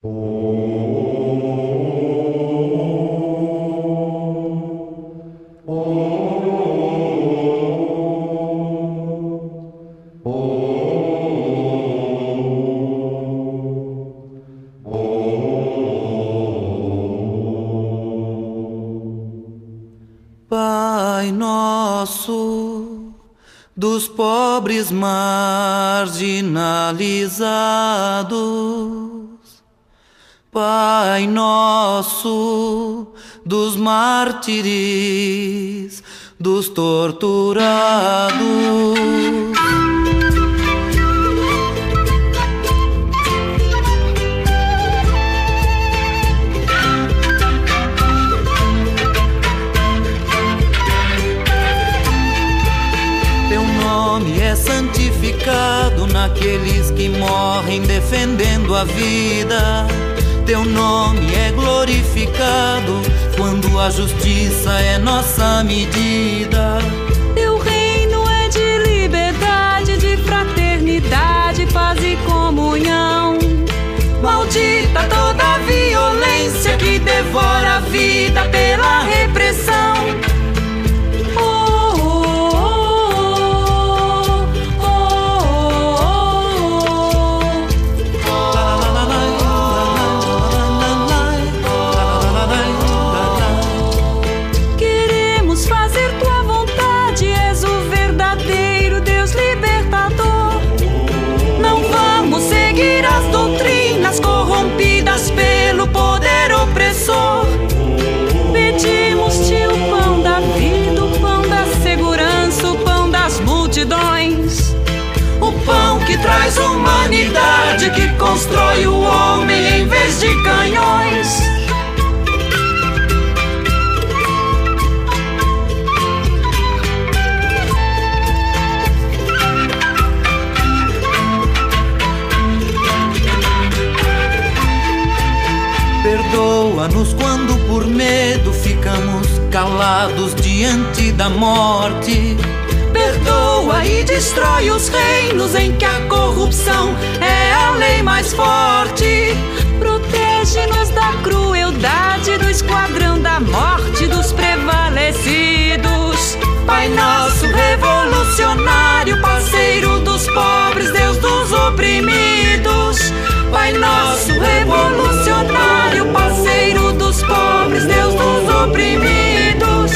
Pai nosso, dos pobres marginalizados, Pai nosso, dos mártires, dos torturados. É santificado naqueles que morrem defendendo a vida. Teu nome é glorificado quando a justiça é nossa medida. Teu reino é de liberdade, de fraternidade, paz e comunhão. Maldita toda a violência que devora a vida pela repressão. Corrompidas pelo poder opressor, pedimos-te o pão da vida, o pão da segurança, o pão das multidões, o pão que traz humanidade, que constrói o homem em vez de canhões. Perdoa-nos quando por medo ficamos calados diante da morte. Perdoa e destrói os reinos em que a corrupção é a lei mais forte. Protege-nos da crueldade, do esquadrão da morte, dos prevalecidos. Pai nosso revolucionário, parceiro dos pobres, Deus dos oprimidos. Pai nosso revolucionário, parceiro dos pobres, Deus dos oprimidos.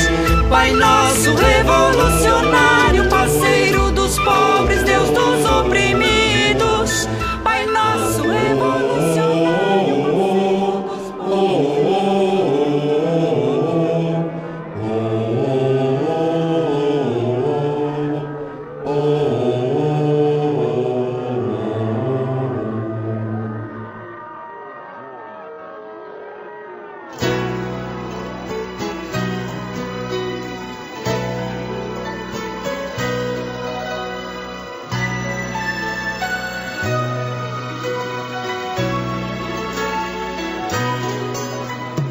Pai nosso revolucionário, parceiro dos pobres, Deus dos oprimidos. Pai nosso revolucionário, parceiro dos pobres.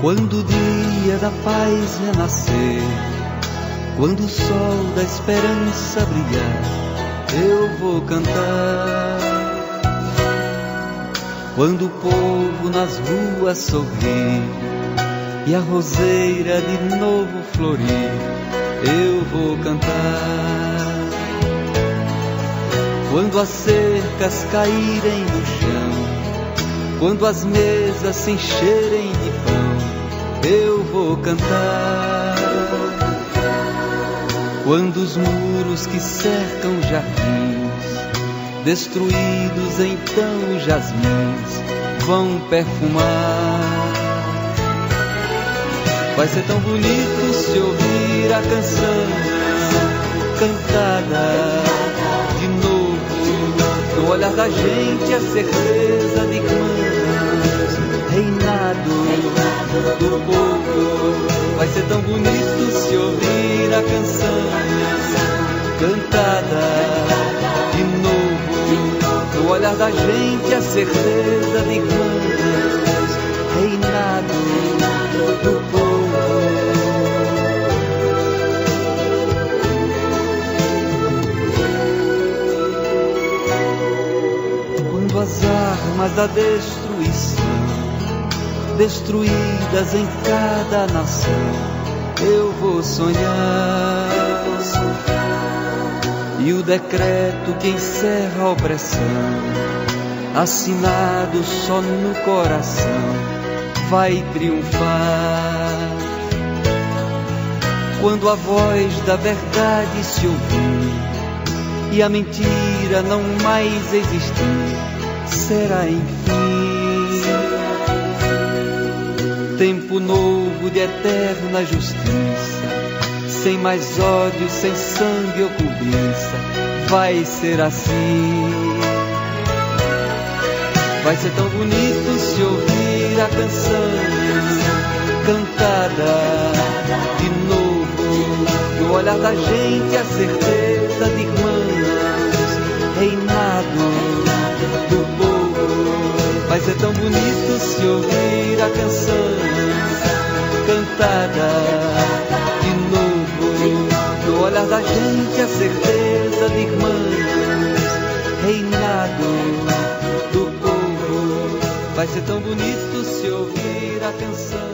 Quando o dia da paz renascer, quando o sol da esperança brilhar, eu vou cantar. Quando o povo nas ruas sorrir e a roseira de novo florir, eu vou cantar. Quando as cercas caírem no chão, quando as mesas se encherem de pão, eu vou cantar. Quando os muros que cercam jardins, destruídos então jasmins, vão perfumar. Vai ser tão bonito se ouvir a canção cantada de novo, no olhar da gente a certeza de irmãos, reinado do povo. Vai ser tão bonito se ouvir a canção cantada de novo, no olhar da gente a certeza de irmãos, reinado do povo. Quando as armas da destruição destruídas em cada nação, eu vou sonhar. E o decreto que encerra a opressão, assinado só no coração, vai triunfar. Quando a voz da verdade se ouvir e a mentira não mais existir, será enfim tempo novo de eterna justiça, sem mais ódio, sem sangue ou cobiça. Vai ser assim. Vai ser tão bonito se ouvir a canção cantada de novo, no olhar da gente a certeza de irmãos, reinado do povo. Vai ser tão bonito se ouvir a canção cantada de novo, no olhar da gente a certeza de irmãos, reinado do povo. Vai ser tão bonito se ouvir a canção